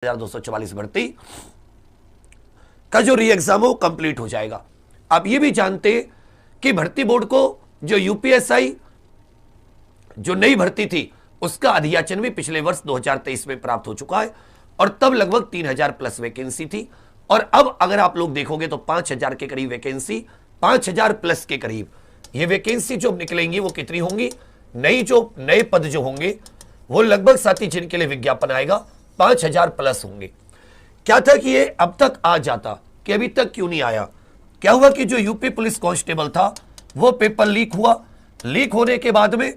1244 भर्ती का जो री एग्जाम हो कंप्लीट हो जाएगा। आप ये भी जानते कि भर्ती बोर्ड को जो यूपीएसआई जो नई भर्ती थी उसका अधियाचन भी पिछले वर्ष 2023 में प्राप्त हो चुका है और तब लगभग 3000 प्लस वैकेंसी थी और अब अगर आप लोग देखोगे तो 5000 के करीब वैकेंसी, 5000 प्लस के करीब ये वैकेंसी जो निकलेंगी वो कितनी होंगी? नए पद जो होंगे वो लगभग साथी जिनके लिए विज्ञापन आएगा 5000 प्लस होंगे। क्या था कि ये अब तक आ जाता कि अभी तक क्यों नहीं आया? क्या हुआ कि जो यूपी पुलिस कांस्टेबल था वो पेपर लीक हुआ, लीक होने के बाद में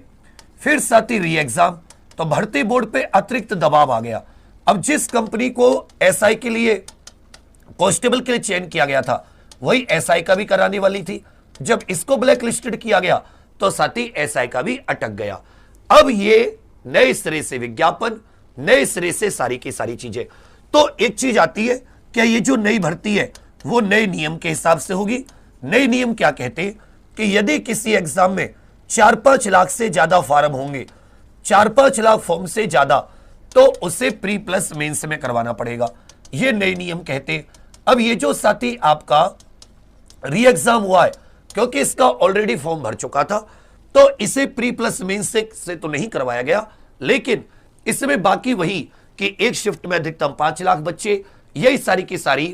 फिर साथी री एग्जाम, तो भर्ती बोर्ड पे अतिरिक्त दबाव आ गया। अब जिस कंपनी को एसआई के लिए कांस्टेबल के लिए चयन किया गया था वही एसआई का भी कराने वाली थी। जब इसको ब्लैक लिस्टेड किया गया तो साथी एसआई का भी अटक गया। अब ये नए सिरे से विज्ञापन, नए सिरे से सारी की सारी चीजें। तो एक चीज आती है, क्या ये जो नई भर्ती है वो नए नियम के हिसाब से होगी? नए नियम क्या कहते हैं कि यदि किसी एग्जाम में 4-5 लाख से ज्यादा फॉर्म होंगे, 4-5 लाख फॉर्म से ज्यादा, तो उसे प्री प्लस मेंस में करवाना पड़ेगा। ये नए नियम कहते हैं। अब ये जो साथी आपका री एग्जाम हुआ है क्योंकि इसका ऑलरेडी फॉर्म भर चुका था तो इसे प्री प्लस मेंस से तो नहीं करवाया गया, लेकिन इसमें बाकी वही कि एक शिफ्ट में अधिकतम 5 लाख बच्चे, यही सारी की सारी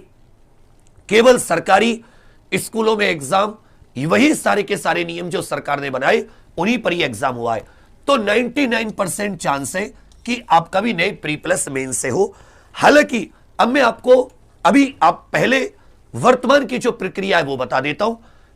केवल सरकारी स्कूलों में एग्जाम, वही सारे के सारे नियम जो सरकार ने बनाए उन्हीं पर ही एग्जाम हुआ है। तो 99% चांस है कि आपका भी नए प्री प्लस मेंस से हो। हालांकि अब मैं आपको अभी आप पहले वर्तमान की जो प्रक्रिया है वो बता देता हूं,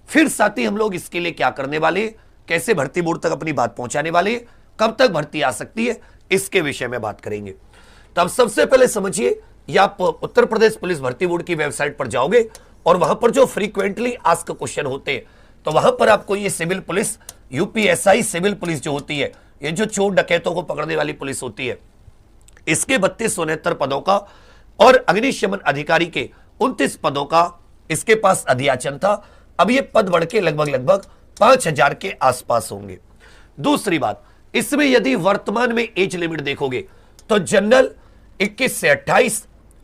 फिर साथ ही हम लोग इसके लिए क्या करने वाले, कैसे भर्ती बोर्ड तक अपनी बात पहुंचाने वाले, कब तक भर्ती आ सकती है, इसके विषय में बात करेंगे। तो अब सबसे पहले समझिए, या आप उत्तर प्रदेश पुलिस भर्ती बोर्ड की वेबसाइट पर जाओगे और वहां पर जो फ्रीक्वेंटली आस्क क्वेश्चन होते हैं तो वहां पर आपको ये civil police, UPSI civil police जो होती है, ये जो चोर डकैतों को पकड़ने वाली पुलिस होती है, इसके 3269 पदों का और अग्निशमन अधिकारी के 29 पदों का इसके पास अधियाचन था। अब ये पद बढ़ के लगभग 5000 के आसपास होंगे। दूसरी बात, इसमें यदि वर्तमान में एज लिमिट देखोगे तो जनरल 21 से 28,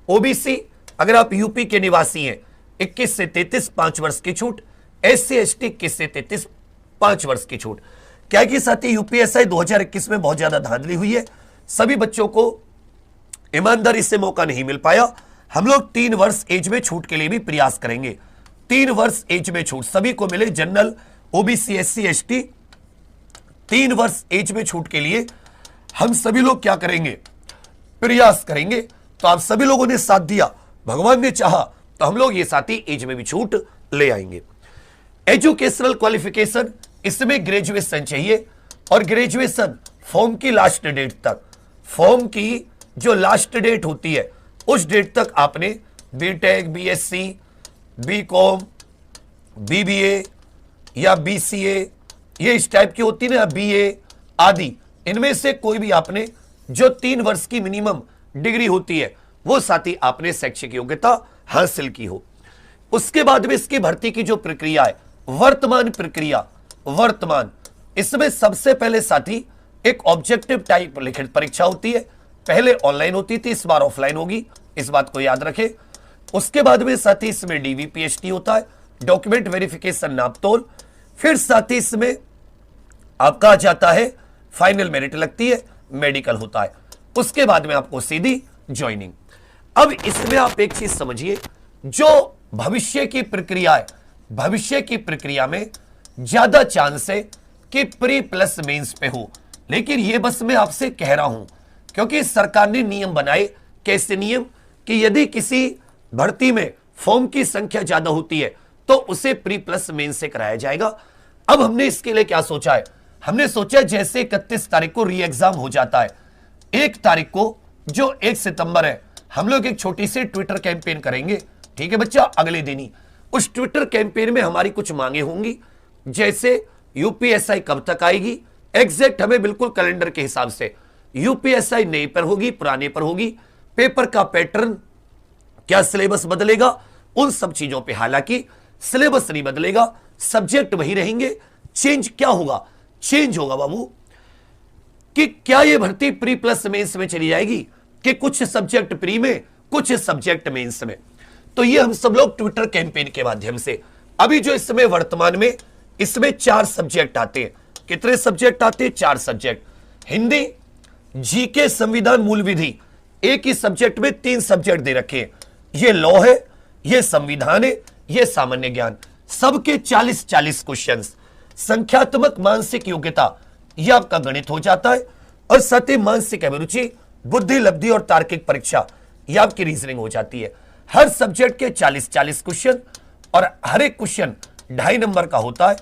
ओबीसी अगर आप यूपी के निवासी हैं 21 से 33 5 वर्ष की छूट, एससी एसटी 21 से 33 5 वर्ष की छूट। क्या कि साथी यूपीएसआई 2021 में बहुत ज्यादा धांधली हुई है, सभी बच्चों को ईमानदारी से मौका नहीं मिल पाया। हम लोग 3 वर्ष एज में छूट के लिए भी प्रयास करेंगे। 3 वर्ष एज में छूट सभी को मिले, जनरल, ओबीसी, एससी एसटी, 3 वर्ष एज में छूट के लिए हम सभी लोग क्या करेंगे, प्रयास करेंगे। तो आप सभी लोगों ने साथ दिया, भगवान ने चाहा तो हम लोग ये साथी एज में भी छूट ले आएंगे। एजुकेशनल क्वालिफिकेशन, इसमें ग्रेजुएशन चाहिए और ग्रेजुएशन फॉर्म की लास्ट डेट तक, फॉर्म की जो लास्ट डेट होती है उस डेट तक आपने बीटेक, बीएससी, बीकॉम, बीबीए या बीसीए, ये इस टाइप की होती है ना, बीए आदि, इनमें से कोई भी आपने जो 3 वर्ष की मिनिमम डिग्री होती है वो साथी आपने शैक्षिक योग्यता हासिल की हो। उसके बाद में इसकी भर्ती की जो प्रक्रिया है, वर्तमान प्रक्रिया, वर्तमान इसमें सबसे पहले साथी एक ऑब्जेक्टिव टाइप लिखित परीक्षा होती है। पहले ऑनलाइन होती थी, इस बार ऑफलाइन होगी, इस बात को याद रखें। उसके बाद में साथी इसमें डीवीपीएचटी होता है, डॉक्यूमेंट वेरिफिकेशन नापतोल। फिर साथी इसमें आपका आ जाता है फाइनल मेरिट लगती है, मेडिकल होता है। उसके बाद में आपको सीधी ज्वाइनिंग। अब इसमें आप एक चीज समझिए, जो भविष्य की प्रक्रिया है, भविष्य की प्रक्रिया में ज्यादा चांस है कि प्री प्लस मेंस पे हो, लेकिन ये बस मैं आपसे कह रहा हूं क्योंकि सरकार ने नियम बनाए। कैसे नियम कि यदि किसी भर्ती में फॉर्म की संख्या ज्यादा होती है तो उसे प्री प्लस मेंस से कराया जाएगा। अब हमने इसके लिए क्या सोचा है, हमने सोचा जैसे 31 तारीख को री एग्जाम हो जाता है, 1 तारीख को जो 1 सितंबर है, हम लोग एक छोटी सी ट्विटर कैंपेन करेंगे। ठीक है बच्चा, अगले दिन ही उस ट्विटर कैंपेन में हमारी कुछ मांगे होंगी, जैसे यूपीएसआई कब तक आएगी, एग्जैक्ट हमें बिल्कुल कैलेंडर के हिसाब से यूपीएसआई नए पर होगी, पुराने पर होगी, पेपर का पैटर्न, क्या सिलेबस बदलेगा, उन सब चीजों पे। हालांकि सिलेबस नहीं बदलेगा, सब्जेक्ट वही रहेंगे। चेंज क्या होगा, चेंज होगा बाबू कि क्या यह भर्ती प्री प्लस मेंस में चली जाएगी, कि कुछ सब्जेक्ट प्री में, कुछ सब्जेक्ट मेंस में। तो ये हम सब लोग ट्विटर कैंपेन के माध्यम से, अभी जो इसमें वर्तमान में इसमें 4 सब्जेक्ट आते हैं। कितने सब्जेक्ट आते हैं? 4 सब्जेक्ट। हिंदी, जीके, संविधान, मूल विधि। एक ही सब्जेक्ट में 3 सब्जेक्ट दे रखे हैं। ये लॉ है, ये संविधान है, ये सामान्य ज्ञान। सबके 40-40 क्वेश्चंस। संख्यात्मक मानसिक योग्यता, यह आपका गणित हो जाता है, और साथ ही मानसिक अभिरुचि, बुद्धि, लब्धि और तार्किक परीक्षा, यह आपकी रीजनिंग हो जाती है। हर सब्जेक्ट के 40-40 क्वेश्चन, और हर एक क्वेश्चन 2.5 नंबर का होता है।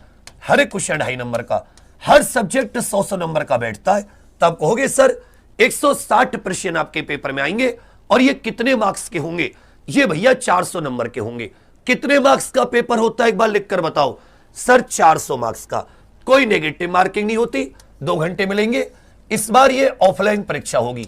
हर एक क्वेश्चन 2.5 नंबर का। हर सब्जेक्ट 100 नंबर का बैठता है। तब कहोगे सर 160 प्रश्न आपके पेपर में आएंगे, और ये कितने मार्क्स के होंगे? ये भैया 400 नंबर के होंगे। कितने मार्क्स का पेपर होता है एक बार लिखकर बताओ? सर 400 मार्क्स का। कोई नेगेटिव मार्किंग नहीं होती, 2 घंटे मिलेंगे। इस बार ये ऑफलाइन परीक्षा होगी।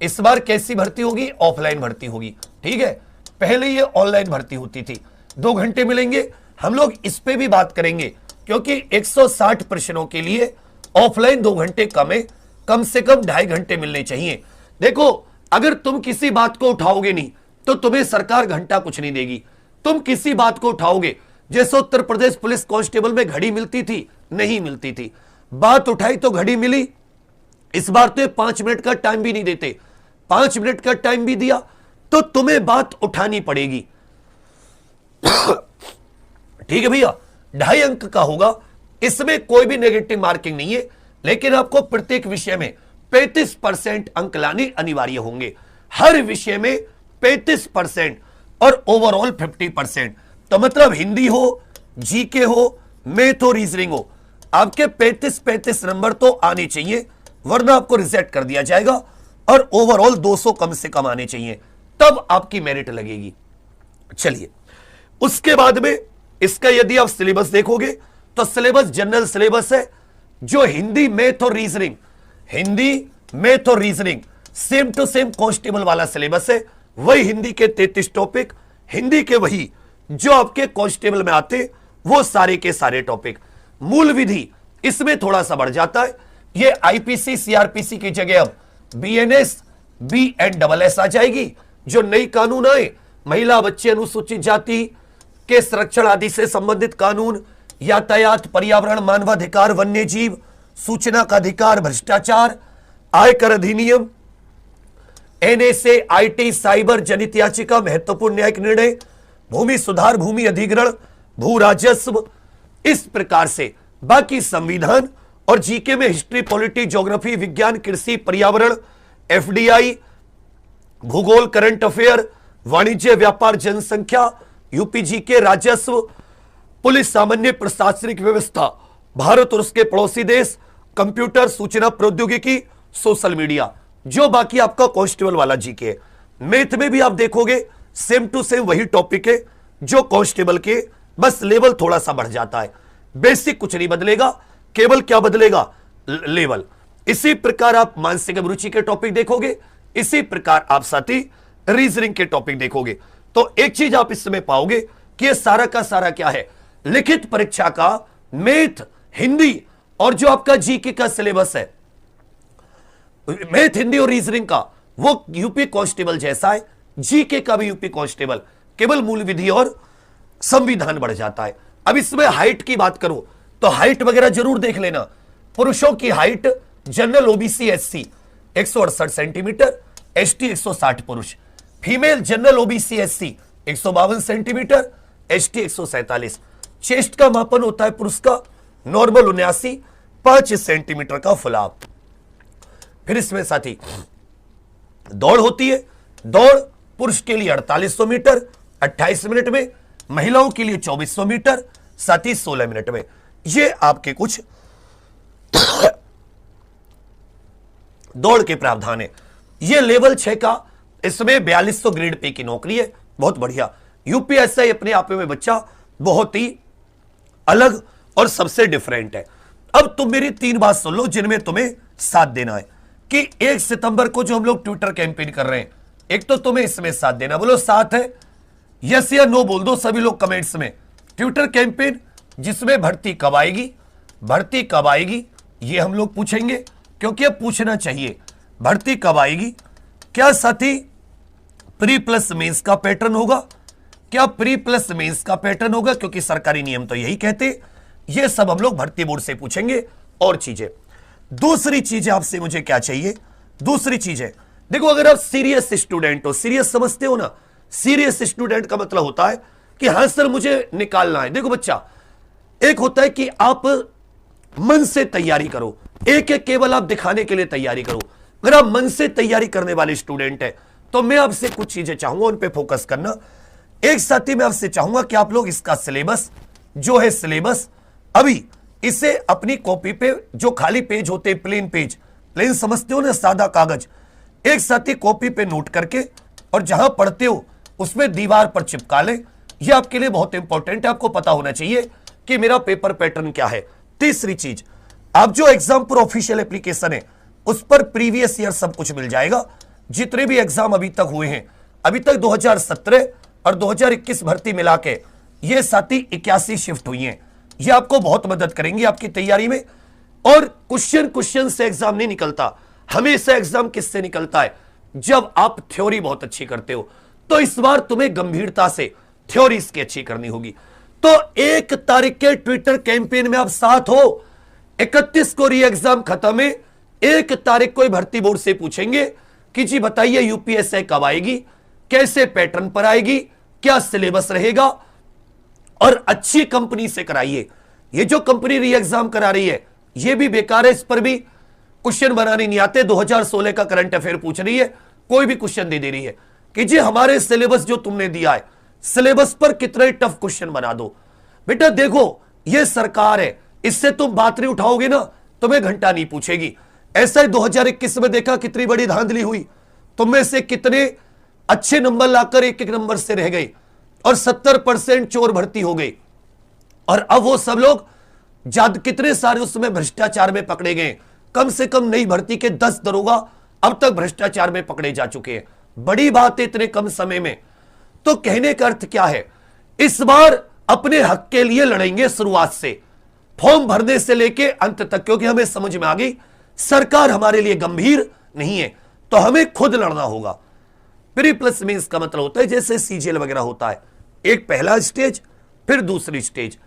इस बार कैसी भर्ती होगी? ऑफलाइन भर्ती होगी, ठीक है। पहले ये ऑनलाइन भर्ती होती थी। 2 घंटे मिलेंगे। हम लोग इस पे भी बात करेंगे, क्योंकि 160 प्रश्नों के लिए ऑफलाइन 2 घंटे कम है, कम से कम 2.5 घंटे मिलने चाहिए। देखो, अगर तुम किसी बात को उठाओगे नहीं तो तुम्हें सरकार घंटा कुछ नहीं देगी। तुम किसी बात को उठाओगे, जैसे उत्तर प्रदेश पुलिस कांस्टेबल में घड़ी मिलती थी, नहीं मिलती थी। बात उठाई तो घड़ी मिली। इस बार तो 5 मिनट का टाइम भी नहीं देते। 5 मिनट का टाइम भी दिया तो तुम्हें बात उठानी पड़ेगी। ठीक है भैया, 2.5 अंक का होगा। इसमें कोई भी नेगेटिव मार्किंग नहीं है, लेकिन आपको प्रत्येक विषय में 35% अंक लाने अनिवार्य होंगे। हर विषय में 35% और ओवरऑल 50%। तो मतलब हिंदी हो, जीके हो, मैथ हो, रीजनिंग हो, आपके 35 नंबर तो आने चाहिए, वरना आपको रिजेक्ट कर दिया जाएगा। और ओवरऑल 200 कम से कम आने चाहिए, तब आपकी मेरिट लगेगी। चलिए, उसके बाद में इसका यदि आप सिलेबस देखोगे तो सिलेबस जनरल सिलेबस है, जो हिंदी, मैथ और रीजनिंग, हिंदी, मैथ और reasoning same to same constable वाला सिलेबस है। वही हिंदी के 33 टॉपिक, हिंदी के वही जो आपके कांस्टेबल में आते, वो सारे के सारे टॉपिक। मूल विधि इसमें थोड़ा सा बढ़ जाता है। ये आईपीसी, सीआरपीसी की जगह अब बीएनएस, BNSS आ जाएगी। जो नई कानून आए, महिला, बच्चे, अनुसूचित जाति के संरक्षण आदि से संबंधित कानून, यातायात, पर्यावरण, मानवाधिकार, वन्य जीव, सूचना का अधिकार, भ्रष्टाचार, आयकर अधिनियम, NSA, IT, साइबर, जनित याचिका, महत्वपूर्ण न्यायिक निर्णय, भूमि सुधार, भूमि अधिग्रहण, भू राजस्व, इस प्रकार से बाकी संविधान। और जीके में हिस्ट्री, पॉलिटी, ज्योग्राफी, विज्ञान, कृषि, पर्यावरण, FDI, भूगोल, करंट अफेयर, वाणिज्य, व्यापार, जनसंख्या, यूपी जीके, राजस्व, पुलिस, सामान्य प्रशासनिक व्यवस्था, भारत और उसके पड़ोसी देश, कंप्यूटर, सूचना प्रौद्योगिकी, सोशल मीडिया, जो बाकी आपका कांस्टेबल वाला जीके है। मैथ में भी आप देखोगे सेम टू सेम वही टॉपिक है जो कांस्टेबल के, बस लेवल थोड़ा सा बढ़ जाता है। बेसिक कुछ नहीं बदलेगा, केवल क्या बदलेगा? लेवल। इसी प्रकार आप मानसिक अभिरुचि के टॉपिक देखोगे, इसी प्रकार आप साथी रीजनिंग के टॉपिक देखोगे। तो एक चीज आप इस समय पाओगे कि ये सारा का सारा क्या है, लिखित परीक्षा का मैथ, हिंदी और जो आपका जीके का सिलेबस है, मैथ, हिंदी और रीजनिंग का, वो यूपी कांस्टेबल जैसा है। जीके का भी यूपी कांस्टेबल, केवल मूल विधि और संविधान बढ़ जाता है। अब इसमें हाइट की बात करो तो हाइट वगैरह जरूर देख लेना। पुरुषों की height general, OBC, SC 168 centimetre, ST 160 पुरुष। Female general, OBC, SC 152 centimetre, ST 147। Chest का मापन होता है पुरुष का नॉर्मल 79, 5 सेंटीमीटर का फुलाव। फिर इसमें साथी दौड़ होती है। दौड़ पुरुष के लिए 4800 मीटर 28 मिनट में, महिलाओं के लिए 2400 मीटर साथ ही 16 मिनट में। ये आपके कुछ दौड़ के प्रावधान है। ये लेवल 6 का, इसमें 4200 ग्रेड पे की नौकरी है। बहुत बढ़िया। यूपीएससी अपने आप में बच्चा बहुत ही अलग और सबसे डिफरेंट है। अब तुम मेरी 3 बात सुन लो जिनमें तुम्हें साथ देना है कि 1 सितंबर को जो हम लोग ट्विटर कैंपेन कर रहे हैं, एक तो तुम्हें इसमें साथ देना, बोलो साथ है, यस या नो बोल दो सभी लोग कमेंट्स में। ट्विटर कैंपेन जिसमें भर्ती कब आएगी, भर्ती कब आएगी ये हम लोग पूछेंगे, क्योंकि अब पूछना चाहिए भर्ती कब आएगी, क्या साथी प्री प्लस मेंस का पैटर्न होगा? क्या प्री प्लस मेंस का पैटर्न होगा? क्योंकि सरकारी नियम तो यही कहते। ये सब हम लोग भर्ती बोर्ड से पूछेंगे और चीजें। दूसरी चीज आपसे मुझे क्या चाहिए? दूसरी चीज है, देखो अगर आप सीरियस स्टूडेंट हो, सीरियस समझते हो ना, सीरियस स्टूडेंट का मतलब होता है कि हां सर मुझे निकालना है। देखो बच्चा, एक होता है कि आप मन से तैयारी करो, एक एक केवल आप दिखाने के लिए तैयारी करो। अगर आप मन से तैयारी करने वाले स्टूडेंट है तो मैं आपसे कुछ चीजें चाहूंगा, उन पे फोकस करना। एक साथी मैं आपसे चाहूंगा कि आप लोग इसका सिलेबस जो है, सिलेबस अभी इसे अपनी कॉपी पे, जो खाली पेज होते हैं, प्लेन पेज, प्लेन समझते हो ना, सादा कागज, एक साथी कॉपी पे नोट करके और जहां पढ़ते हो उसमें दीवार पर चिपका ले। यह आपके लिए बहुत इंपॉर्टेंट है, आपको पता होना चाहिए कि मेरा पेपर पैटर्न क्या है। तीसरी चीज, आप जो एग्जाम पर ऑफिशियल एप्लीकेशन है उस पर प्रीवियस ईयर सब कुछ मिल जाएगा। जितने भी एग्जाम अभी तक हुए हैं, अभी तक 2017 और 2021 भर्ती मिला के ये साथी 81 शिफ्ट हुई हैं। ये आपको बहुत मदद करेंगी आपकी तैयारी में। और क्वेश्चन से एग्जाम नहीं निकलता, हमेशा एग्जाम किससे निकलता है? जब आप थ्योरी बहुत अच्छी करते हो। तो इस बार तुम्हें गंभीरता से थ्योरी इसकी अच्छी करनी होगी। तो 1 तारीख के ट्विटर कैंपेन में आप साथ हो। 31 को री एग्जाम खत्म है, 1 तारीख को भर्ती बोर्ड से पूछेंगे कि जी बताइए यूपीएससी कब आएगी, कैसे पैटर्न पर आएगी, क्या सिलेबस रहेगा, और अच्छी कंपनी से कराइए। ये जो कंपनी री एग्जाम करा रही है ये भी बेकार है, इस पर भी क्वेश्चन बनाने नहीं आते। 2016 का करंट अफेयर पूछ रही है, कोई भी क्वेश्चन दे रही है कि जी हमारे सिलेबस जो तुमने दिया है, सिलेबस पर कितने टफ क्वेश्चन बना दो। बेटा देखो, ये सरकार है, इससे तुम बात नहीं उठाओगे ना, तुम्हें घंटा नहीं पूछेगी। ऐसा ही 2021 में देखा कितनी बड़ी धांधली हुई, तुम में से कितने अच्छे नंबर लाकर एक एक नंबर से रह गए और 70% चोर भर्ती हो गई। और अब वो सब लोग कितने सारे उसमें भ्रष्टाचार में पकड़े गए। कम से कम नई भर्ती के 10 दरोगा अब तक भ्रष्टाचार में पकड़े जा चुके हैं। बड़ी बात है इतने कम समय में। तो कहने का अर्थ क्या है, इस बार अपने हक के लिए लड़ेंगे शुरुआत से, फॉर्म भरने से लेके अंत तक, क्योंकि हमें समझ में आ गई सरकार हमारे लिए गंभीर नहीं है, तो हमें खुद लड़ना होगा। प्री प्लस मेंस का मतलब होता है जैसे सीजीएल वगैरह होता है, एक पहला स्टेज फिर दूसरी स्टेज।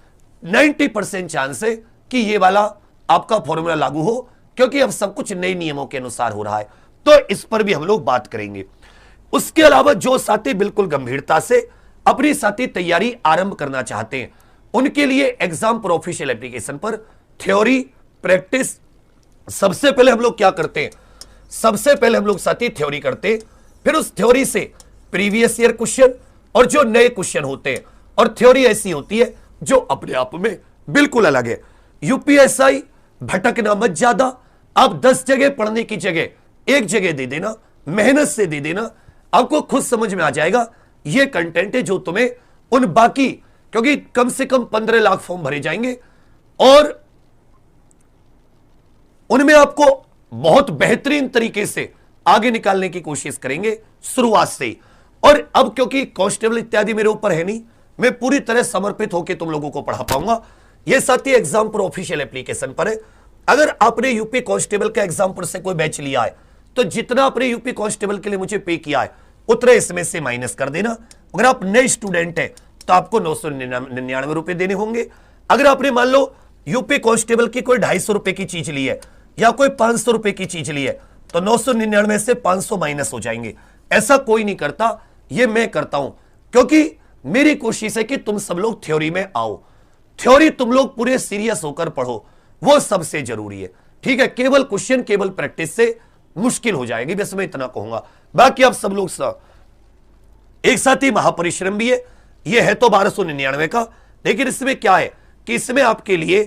90% चांस है कि ये वाला आपका फॉर्मूला लागू हो, क्योंकि अब सब कुछ नए नियमों के अनुसार हो रहा है। तो इस पर भी हम लोग बात करेंगे। उसके अलावा जो साथी बिल्कुल गंभीरता से अपनी साथी तैयारी आरंभ करना चाहते हैं, उनके लिए एग्जाम पर ऑफिशियल एप्लीकेशन पर थ्योरी प्रैक्टिस, सबसे पहले हम लोग क्या करते हैं, सबसे पहले हम लोग साथी थ्योरी करते हैं, फिर उस थ्योरी से प्रीवियस ईयर क्वेश्चन और जो नए क्वेश्चन होते हैं। और थ्योरी ऐसी होती है जो अपने आप में बिल्कुल अलग है। यूपीएससी भटकना मत ज्यादा, आप 10 जगह पढ़ने की जगह एक जगह दे देना, मेहनत से दे देना, आपको खुद समझ में आ जाएगा ये कंटेंट है जो तुम्हें उन बाकी, क्योंकि कम से कम 15 लाख फॉर्म भरे जाएंगे और उनमें आपको बहुत बेहतरीन तरीके से आगे निकालने की कोशिश करेंगे शुरुआत से। और अब क्योंकि कांस्टेबल इत्यादि मेरे ऊपर है नहीं, मैं पूरी तरह समर्पित होकर तुम लोगों को पढ़ा पाऊंगा। यह साथी एग्जाम पर ऑफिशियल एप्लीकेशन पर है। अगर आपने यूपी कांस्टेबल का एग्जाम पर से कोई बैच लिया है तो जितना आपने यूपी कांस्टेबल के लिए मुझे पे किया है उतने इसमें से माइनस कर देना। अगर आप नए स्टूडेंट हैं तो आपको 999 रुपए देने होंगे। अगर आपने मान लो यूपी कांस्टेबल की कोई 250 रुपए की चीज ली है या कोई 500 रुपए की चीज ली है तो 999 से 500 माइनस हो जाएंगे। ऐसा कोई नहीं करता, ये मैं करता हूं, क्योंकि मेरी कोशिश है कि तुम सब लोग थ्योरी में आओ। थ्योरी तुम लोग पूरे सीरियस होकर पढ़ो, वो सबसे जरूरी है। ठीक है, केवल क्वेश्चन केवल प्रैक्टिस से मुश्किल हो जाएगी, बस मैं इतना कहूंगा। बाकी आप सब लोग एक साथ ही महापरिश्रम भी है। ये है तो 1299 का, लेकिन इसमें क्या है कि इसमें आपके लिए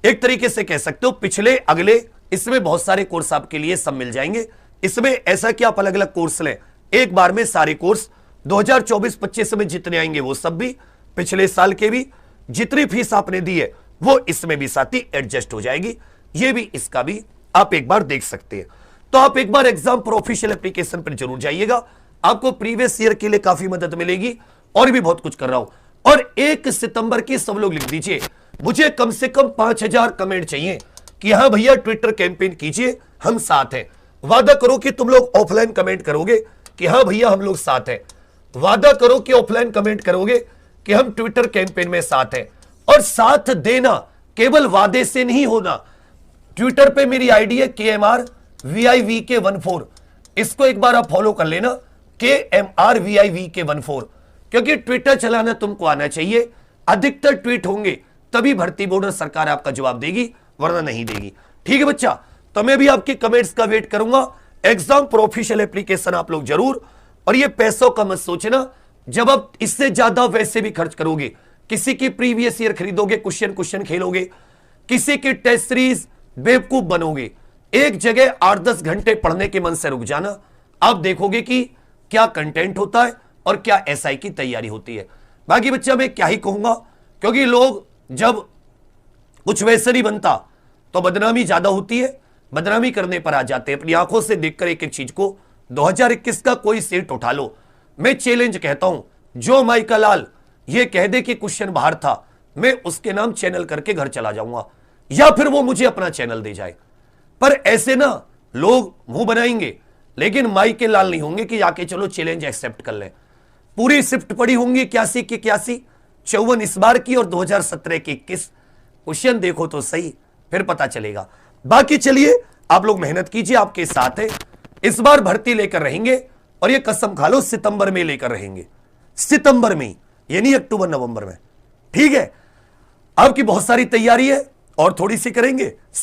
एक तरीके से कह सकते हो पिछले अगले, इसमें बहुत सारे कोर्स आपके लिए सब मिल जाएंगे। इसमें ऐसा कि आप अलग अलग कोर्स लें, एक बार में सारे कोर्स 2024-25 में जितने आएंगे वो सब भी, पिछले साल के भी, जितनी फीस आपने दी है वो इसमें भी साथी एडजस्ट हो जाएगी। ये भी, इसका भी आप एक बार देख सकते हैं। तो आप एक बार एग्जाम पर ऑफिशियल एप्लीकेशन पर जरूर जाइएगा, आपको प्रीवियस ईयर के लिए काफी मदद मिलेगी। और भी बहुत कुछ कर रहा हूं। और 1 सितंबर की सब लोग लिख दीजिए, मुझे कम से कम 5000 कमेंट चाहिए कि हां भैया ट्विटर कैंपेन कीजिए, हम साथ हैं। वादा करो कि तुम लोग ऑफलाइन कमेंट करोगे कि हाँ भैया हम लोग साथ हैं। वादा करो कि ऑफलाइन कमेंट करोगे कि हम ट्विटर कैंपेन में साथ हैं। और साथ देना केवल वादे से नहीं होना। ट्विटर पे मेरी आईडी है KMRVIVK14, इसको एक बार आप फॉलो कर लेना, KMRVIVK14, क्योंकि ट्विटर चलाना तुमको आना चाहिए। अधिकतर ट्वीट होंगे तभी भर्ती बोर्ड और सरकार आपका जवाब देगी, वरना नहीं देगी। ठीक है बच्चा, तो मैं भी आपके कमेंट्स का वेट करूंगा। एग्जाम प्रोफेशनल एप्लीकेशन आप लोग जरूर, और ये पैसों का मत सोचना, जब आप इससे ज्यादा वैसे भी खर्च करोगे, किसी की प्रीवियस ईयर खरीदोगे, क्वेश्चन खेलोगे, किसी की टेस्ट सीरीज, बेवकूफ बनोगे। एक जगह 8-10 घंटे पढ़ने के मन से रुक जाना, आप देखोगे कि क्या कंटेंट होता है और क्या एसआई की तैयारी होती है। बाकी बच्चा मैं क्या ही कहूंगा, क्योंकि लोग जब कुछ वैसे नहीं बनता तो बदनामी ज्यादा होती है, बदनामी करने पर आ जाते हैं। अपनी आंखों से देखकर एक एक चीज को 2021 का कोई सीट उठा लो। मैं चैलेंज कहता हूं, जो माइका लाल ये कह दे कि क्वेश्चन बाहर था, मैं उसके नाम चैनल करके घर चला जाऊंगा, या फिर वो मुझे अपना चैनल दे जाए। पर ऐसे ना लोग मुंह बनाएंगे, लेकिन माइके लाल नहीं होंगे कि आके चलो चैलेंज एक्सेप्ट कर ले। पूरी शिफ्ट पड़ी होंगी 81 की 81, 54 इस बार की और 2017 की 21। क्वेश्चन देखो तो सही, फिर पता चलेगा। बाकी चलिए आप लोग मेहनत कीजिए, आपके साथ है। इस बार भर्ती लेकर रहेंगे, और ये कसम खा लो सितंबर में लेकर रहेंगे, सितंबर में, ये नहीं अक्टूबर नवंबर में। ठीक है, आपकी बहुत सारी तैयारी है और थोड़ी सी करेंगे।